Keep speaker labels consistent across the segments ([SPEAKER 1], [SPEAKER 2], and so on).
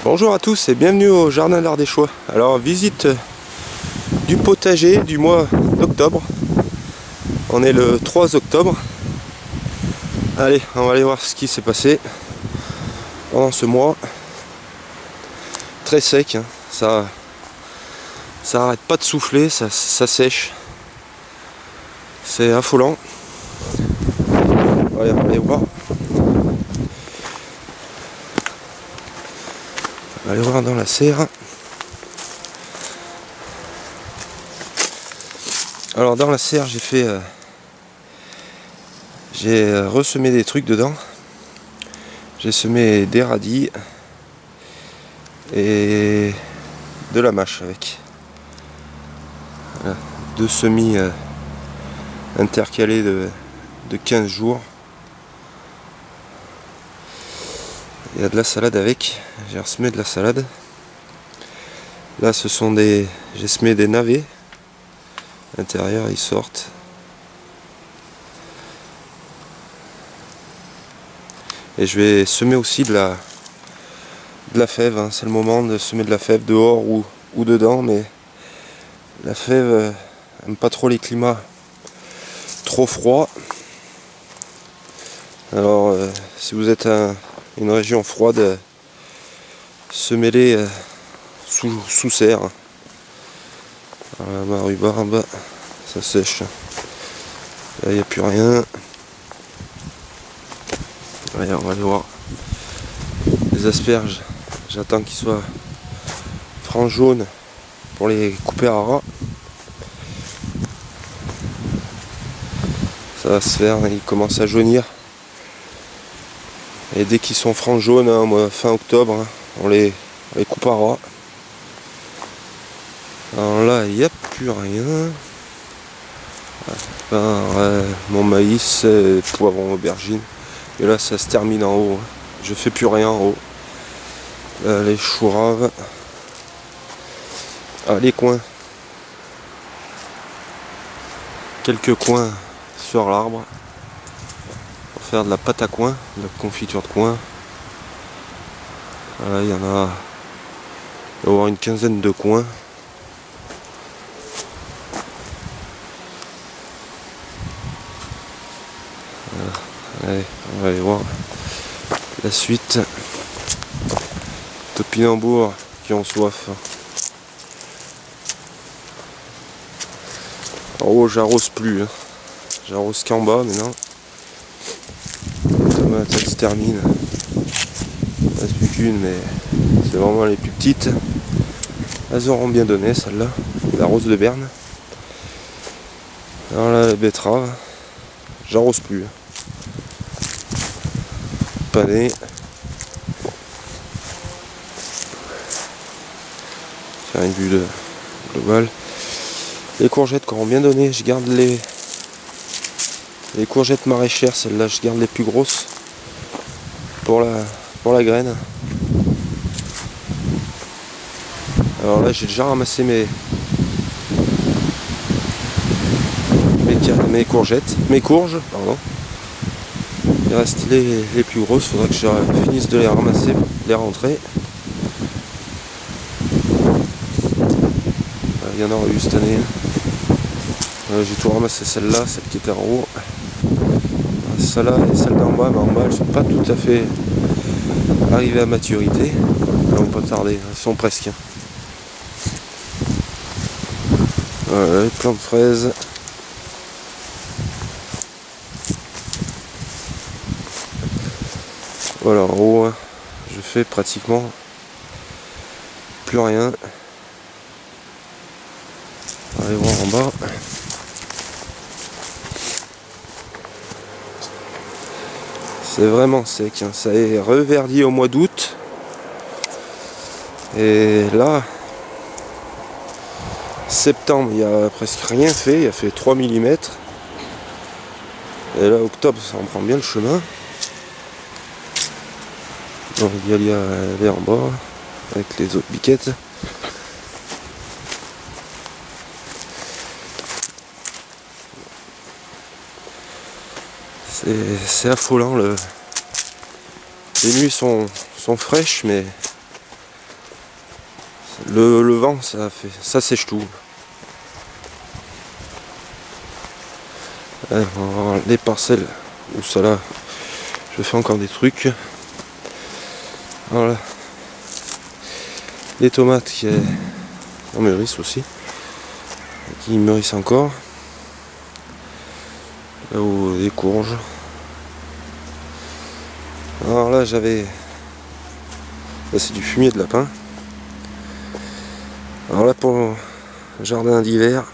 [SPEAKER 1] Bonjour à tous et bienvenue au Jardin de l'Ardéchois. Alors visite du potager du mois d'octobre. On est le 3 octobre. Allez, on va aller voir ce qui s'est passé pendant ce mois. Très sec, hein. Ça arrête pas de souffler, ça sèche. C'est affolant. Allez, on va aller voir. On va aller voir dans la serre. Alors dans la serre j'ai ressemé des trucs dedans. J'ai semé des radis et de la mâche avec. Voilà. Deux semis intercalés de 15 jours. Il y a de la salade avec. J'ai ressemé de la salade. Là j'ai semé des navets. À l'intérieur ils sortent. Et je vais semer aussi de la fève, hein. C'est le moment de semer de la fève dehors ou dedans, mais la fève aime pas trop les climats trop froids. Alors si vous êtes une région froide, semez-les sous serre. Voilà, ma rhubarbe, ça sèche. Là il n'y a plus rien. Allez, on va aller voir les asperges. J'attends qu'ils soient francs jaunes pour les couper à ras. Ça va se faire, ils commencent à jaunir. Et dès qu'ils sont francs jaunes, hein, fin octobre, hein, on les coupe à ras. Alors là, il n'y a plus rien. Mon maïs, poivron, aubergine. Et là, ça se termine en haut. Je fais plus rien en haut. Là, les choux raves. Ah, les coins. Quelques coins sur l'arbre. Pour faire de la pâte à coin, de la confiture de coin. Voilà, il y en a. Il va y avoir une quinzaine de coins. Voilà. Allez, on va aller voir la suite. Topinambours qui ont soif. En haut, j'arrose plus. Hein. J'arrose qu'en bas maintenant. Les tomates, elles se terminent. Il ne reste plus qu'une, mais c'est vraiment les plus petites. Elles auront bien donné, celle-là. La rose de Berne. Alors là, la betterave. J'arrose plus. Pané. Faire une vue globale. Les courgettes qui auront bien donné, je garde les courgettes maraîchères, celles-là je garde les plus grosses pour la graine. Alors là j'ai déjà ramassé mes courges, pardon. Il reste les plus grosses, faudra que je finisse de les ramasser, les rentrer. Il y en aura eu cette année. J'ai tout ramassé, celle-là, celle qui était en haut. Celle-là et celle d'en bas, mais en bas elles sont pas tout à fait arrivées à maturité. Elles vont pas tarder, elles sont presque. Voilà, les plants de fraises. Voilà, en haut, hein, je fais pratiquement plus rien. On va aller voir en bas. C'est vraiment sec, hein. Ça est reverdi au mois d'août. Et là, septembre, il n'y a presque rien fait. Il a fait 3 mm. Et là, octobre, ça en prend bien le chemin. Donc, il y a aller en bas avec les autres biquettes. C'est affolant. Les nuits sont fraîches, mais Le vent, ça sèche tout. Allez, on va voir les parcelles où ça là, je fais encore des trucs. Voilà. Les tomates qui en mûrissent aussi. Qui mûrissent encore. Là où des courges. Alors là j'avais. Là c'est du fumier de lapin. Alors là pour le jardin d'hiver,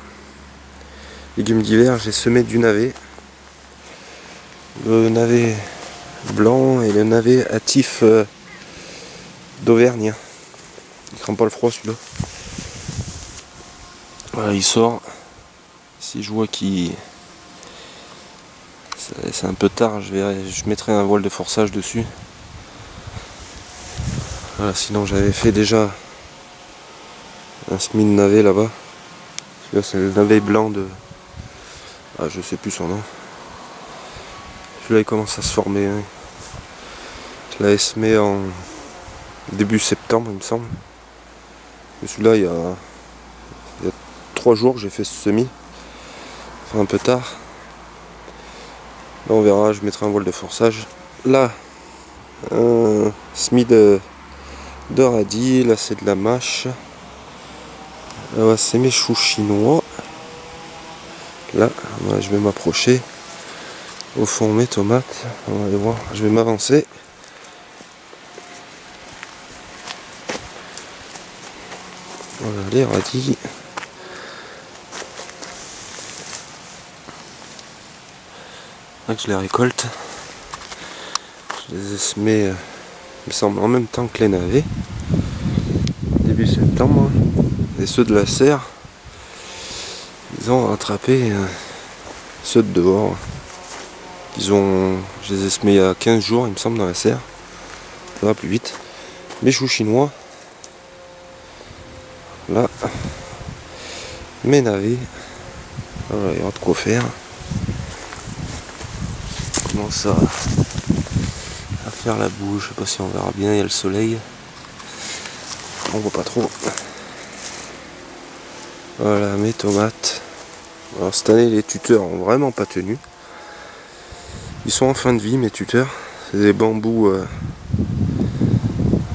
[SPEAKER 1] légumes d'hiver, j'ai semé du navet. Le navet blanc et le navet hâtif d'Auvergne. Il craint pas le froid celui-là. Voilà, il sort. Si je vois qu'il... C'est un peu tard, je mettrai un voile de forçage dessus. Voilà, sinon j'avais fait déjà un semis de navet là-bas. Là c'est le navet blanc de... Ah, je sais plus son nom. Celui-là il commence à se former. Hein. Je l'avais semé en début septembre il me semble. Et celui-là il y a 3 jours j'ai fait ce semis. Enfin un peu tard. Là on verra, je mettrai un voile de forçage. Là, un semis de radis, là c'est de la mâche. Là c'est mes choux chinois. Là, je vais m'approcher. Au fond mes tomates. On va aller voir, je vais m'avancer. Voilà les radis. Là que je les récolte. Je les ai semés, il me semble, en même temps que les navets. Début septembre. Et ceux de la serre, ils ont rattrapé ceux de dehors. Je les ai semés il y a 15 jours, il me semble, dans la serre. Ça va plus vite. Mes choux chinois. Là. Mes navets. Voilà, il y aura de quoi faire. On commence à faire la boue. Je sais pas si on verra bien, il y a le soleil. On voit pas trop. Voilà mes tomates. Alors cette année les tuteurs ont vraiment pas tenu. Ils sont en fin de vie mes tuteurs. C'est des bambous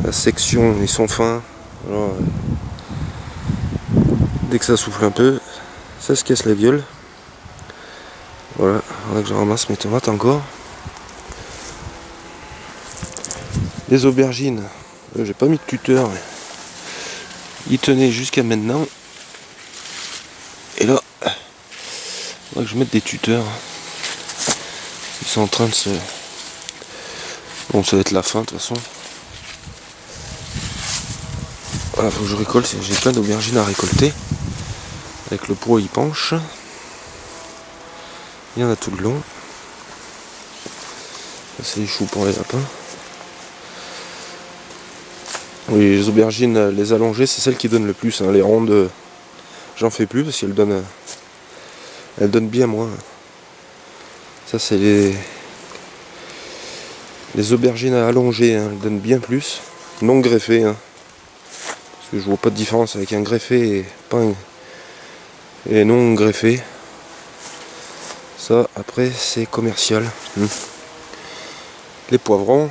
[SPEAKER 1] à section, ils sont fins. Alors, dès que ça souffle un peu, ça se casse la gueule. Voilà, on que je ramasse mes tomates encore. Les aubergines, j'ai pas mis de tuteur. Ils tenaient jusqu'à maintenant. Et là, il faudrait que je mette des tuteurs. Ils sont en train de se... Bon, ça va être la fin de toute façon. Voilà, faut que je récolte. J'ai plein d'aubergines à récolter. Avec le pot, il penche. Il y en a tout le long. Ça, c'est les choux pour les lapins. Oui, les aubergines, les allongées, c'est celles qui donnent le plus. Hein. Les rondes, j'en fais plus parce qu'elles donnent bien moins. Ça, c'est les aubergines à allonger. Hein. Elles donnent bien plus. Non greffées. Hein. Parce que je vois pas de différence avec un greffé et non greffé. Ça, après, c'est commercial. Les poivrons.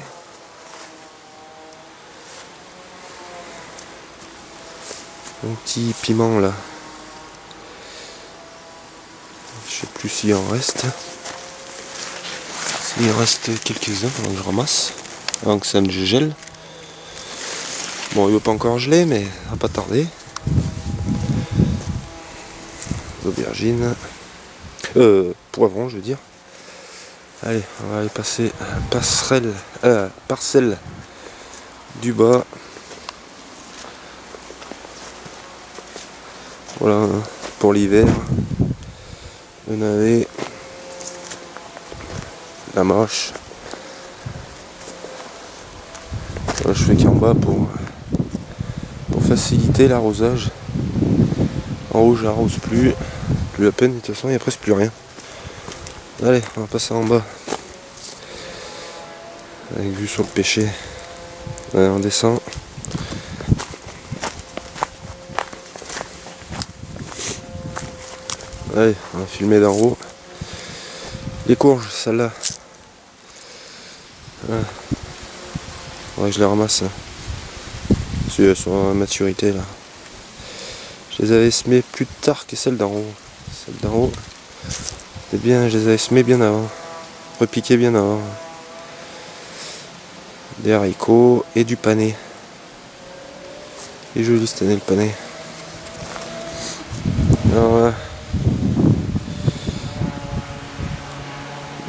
[SPEAKER 1] Un petit piment là. Je sais plus s'il en reste. Il reste quelques-uns pendant que je ramasse. Avant que ça ne gèle. Bon, il ne va pas encore geler, mais ça va pas tarder. Aubergines. Poivrons, je veux dire. Allez, on va aller passer parcelle du bas. Voilà, pour l'hiver. Le navet. La mâche. Voilà, je fais qu'en bas pour faciliter l'arrosage. En haut, j'arrose plus la peine, de toute façon, il n'y a presque plus rien. Allez, on va passer en bas. Avec vue sur le pêcher. Allez, on descend. Allez, on va filmer d'en haut. Les courges, celles-là. Ouais, je les ramasse. Parce qu'elles sont à maturité là. Je les avais semées plus tard que celles d'en haut. Celles d'en haut, c'est bien, je les avais semées bien avant. Repiquées bien avant. Des haricots et du panais. Et joli cette année le panais. Alors là,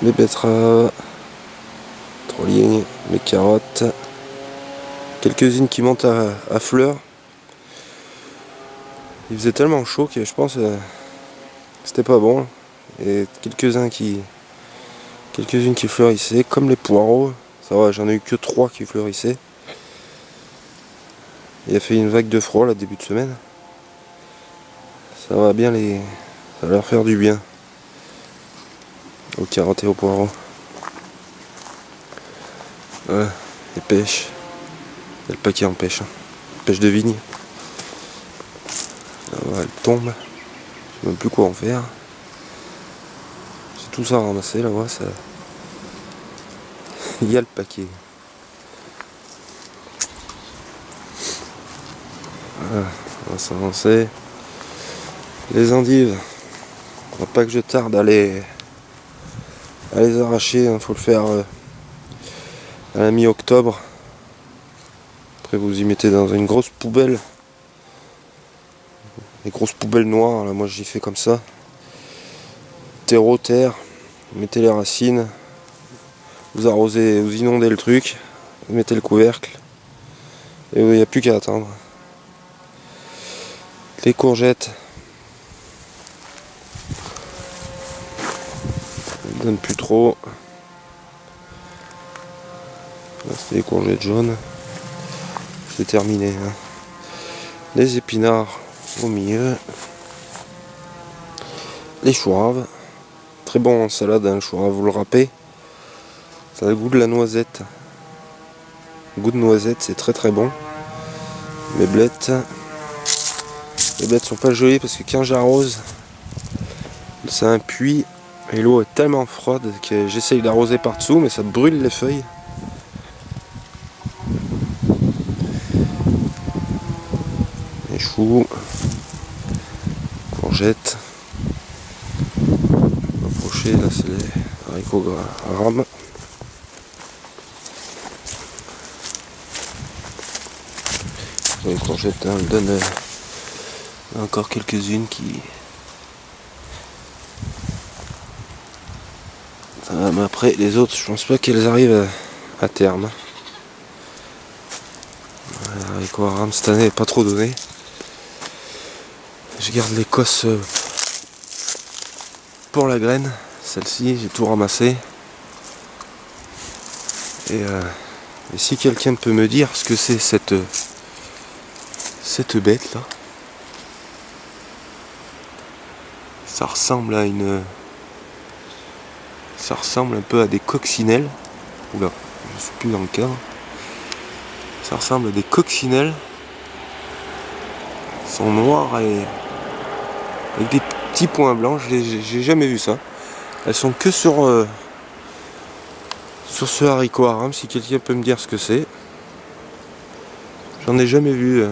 [SPEAKER 1] mes betteraves, trop lignes, mes carottes, quelques-unes qui montent à fleurs. Il faisait tellement chaud que je pense c'était pas bon. Et quelques-unes qui fleurissaient, comme les poireaux. Ça va, j'en ai eu que 3 qui fleurissaient. Il a fait une vague de froid là début de semaine. Ça va bien ça va leur faire du bien. Aux carottes et aux poireaux. Ouais, les pêches. Il y a le paquet en pêche. Hein. Pêche de vigne. Là, elle tombe. Je sais même plus quoi en faire. J'ai tout ça ramassé là-bas. Ça... Il y a le paquet. Voilà, on va s'avancer. Les endives. On va pas que je tarde à les arracher. Il faut le faire à la mi-octobre. Après vous y mettez dans une grosse poubelle. Les grosses poubelles noires, là, moi j'y fais comme ça. Terreau, terre, mettez les racines, vous arrosez, vous inondez le truc, vous mettez le couvercle, et il n'y a plus qu'à attendre. Les courgettes, elles ne donnent plus trop. Là c'est les courgettes jaunes, c'est terminé. Hein. Les épinards au milieu. Les choux raves. Très bon en salade, hein, le chou rave, vous le râpez. Ça a le goût de la noisette. Le goût de noisette, c'est très très bon. Les blettes sont pas jolies parce que quand j'arrose, c'est un puits et l'eau est tellement froide que j'essaye d'arroser par dessous, mais ça brûle les feuilles. Les choux, courgettes. Approcher, là c'est les haricots rames. Les courgettes, hein, elles donnent encore quelques-unes qui... mais après les autres, je pense pas qu'elles arrivent à terme. Les haricots rames cette année, pas trop donné. Je garde l'Écosse pour la graine. Celle-ci, j'ai tout ramassé. Et si quelqu'un peut me dire ce que c'est cette bête là, ça ressemble à ça ressemble un peu à des coccinelles. Oula, je suis plus dans le cadre. Ça ressemble à des coccinelles. Elles sont noires et avec des petits points blancs. J'ai jamais vu ça. Elles sont que sur ce haricot à rame. Si quelqu'un peut me dire ce que c'est, j'en ai jamais vu.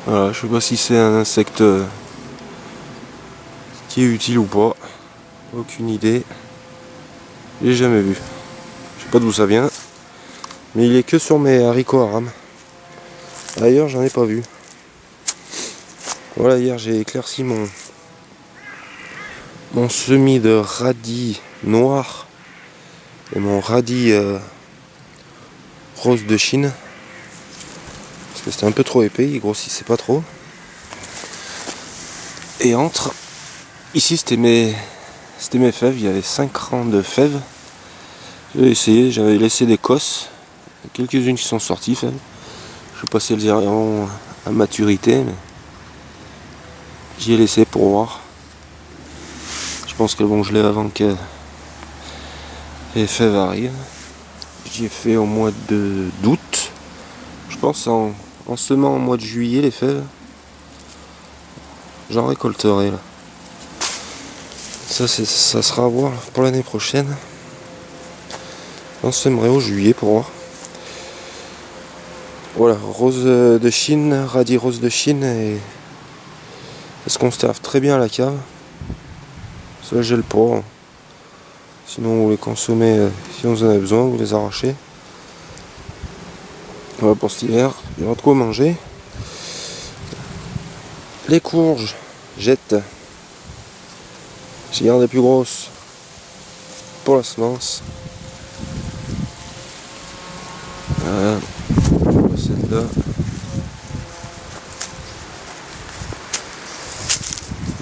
[SPEAKER 1] Voilà, je sais pas si c'est un insecte qui est utile ou pas. Aucune idée. J'ai jamais vu. Je sais pas d'où ça vient. Mais il est que sur mes haricots à rame. Ailleurs, j'en ai pas vu. Voilà, hier j'ai éclairci mon semis de radis noir et mon radis rose de Chine. Parce que c'était un peu trop épais, il grossissait pas trop. Et ici c'était mes fèves, il y avait 5 rangs de fèves. J'ai essayé, j'avais laissé des cosses, quelques-unes qui sont sorties fèves. Je passais les rangs à maturité, mais j'y ai laissé pour voir. Je pense qu'elles vont geler avant que les fèves arrivent. J'y ai fait au mois d'août. Je pense en semant au mois de juillet les fèves. j'en récolterai là. Ça sera à voir pour l'année prochaine. On sèmerait au juillet pour voir. Voilà, rose de Chine, radis rose de Chine et ça se conserve très bien à la cave. Ça gèle pas. Sinon vous les consommez si vous en avez besoin, vous les arrachez. Voilà pour cet hiver, il y aura de quoi manger. Les courges, jette. J'ai gardé les plus grosses pour la semence. Voilà, celle-là.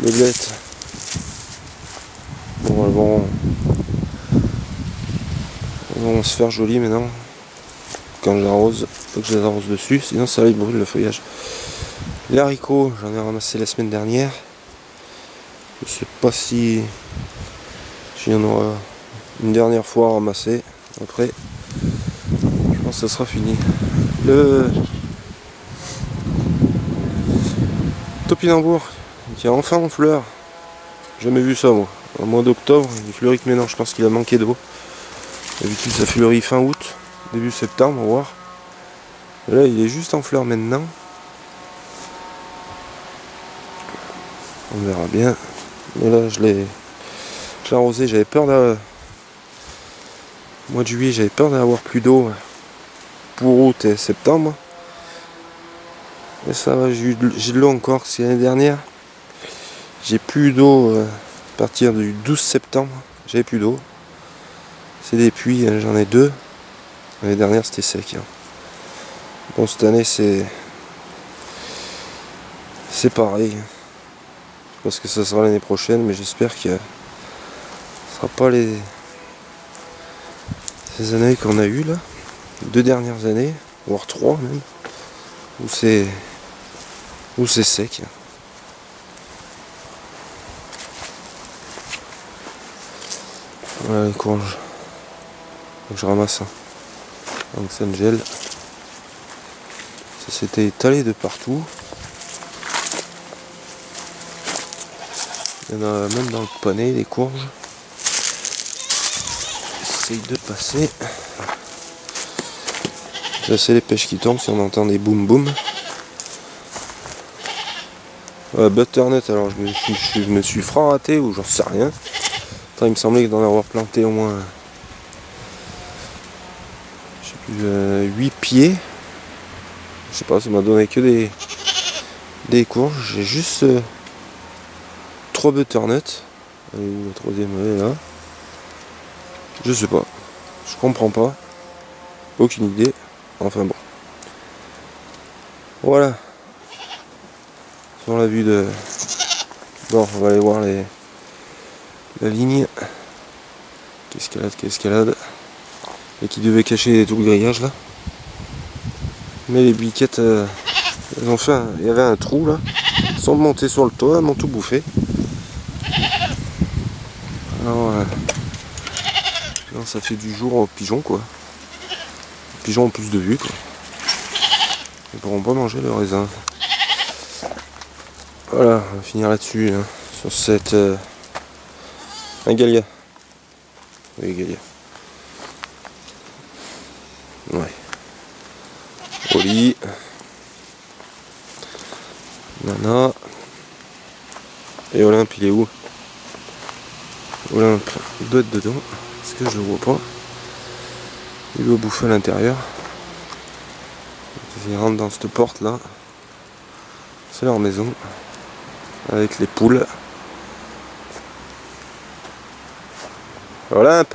[SPEAKER 1] Les blettes. Bon, elles vont se faire jolies maintenant. Quand j'arrose, faut que je les arrose dessus, sinon ça les brûle le feuillage. Les haricots, j'en ai ramassé la semaine dernière. Je sais pas si j'y en aura une dernière fois à ramasser. Après, je pense que ça sera fini. Le topinambour qui est enfin en fleurs. Jamais vu ça moi. Au mois d'octobre, il fleurit que maintenant, je pense qu'il a manqué d'eau. D'habitude ça fleurit fin août, début septembre, on va voir. Et là il est juste en fleurs maintenant. On verra bien. Mais là je l'ai arrosé, j'avais peur au mois de juillet, j'avais peur d'avoir plus d'eau pour août et septembre. Et ça va, j'ai de l'eau encore, c'est l'année dernière. J'ai plus d'eau à partir du 12 septembre, j'avais plus d'eau. C'est des puits, j'en ai 2. L'année dernière c'était sec. Bon, cette année c'est pareil. Je pense que ça sera l'année prochaine, mais j'espère que ce sera pas ces années qu'on a eues là, 2 dernières années, voire 3 même, où c'est sec. Voilà les courges. Donc je ramasse. Donc ça me gèle. Ça s'était étalé de partout. Il y en a même dans le panier des courges. J'essaye de passer. Ça c'est les pêches qui tombent si on entend des boum boum. Butternut, alors je me suis frappé ou j'en sais rien. Attends, il me semblait d'en avoir planté au moins, je sais plus, 8 pieds. Je sais pas, ça m'a donné que des courges. J'ai juste 3 butternuts. Allez, où la troisième elle est là. Je sais pas. Je comprends pas. Aucune idée. Enfin bon. Voilà. Sur la vue de... Bon, on va aller voir la ligne. Qu'escalade. Et qui devait cacher tout le grillage là. Mais les biquettes, elles ont fait il y avait un trou là. Ils sont montés sur le toit, elles m'ont tout bouffé. Alors, non, ça fait du jour aux pigeons quoi. Les pigeons ont plus de vue quoi. Ils pourront pas manger le raisin. Voilà, on va finir là-dessus, hein, sur cette... un Galia. Oui, Galia. Ouais. Oli. Nana. Et Olympe, il est où? Olympe, il doit être dedans. Est-ce que je le vois pas? Il doit bouffer à l'intérieur. Ils rentrent dans cette porte là. C'est leur maison. Avec les poules. Olympe!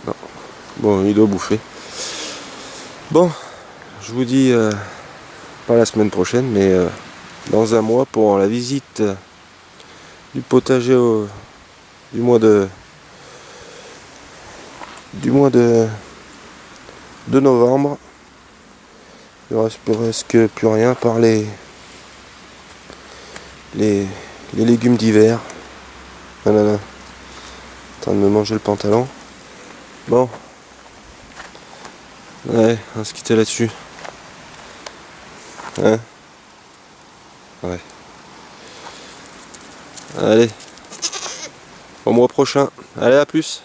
[SPEAKER 1] Non. Bon, il doit bouffer. Bon, je vous dis pas la semaine prochaine, mais dans un mois pour la visite du potager du mois de novembre. Il ne reste presque plus rien par les légumes d'hiver. Ah là là. En train de me manger le pantalon. Bon. Ouais, on se quitter là-dessus. Hein? Ouais. Allez, au mois prochain. Allez, à plus.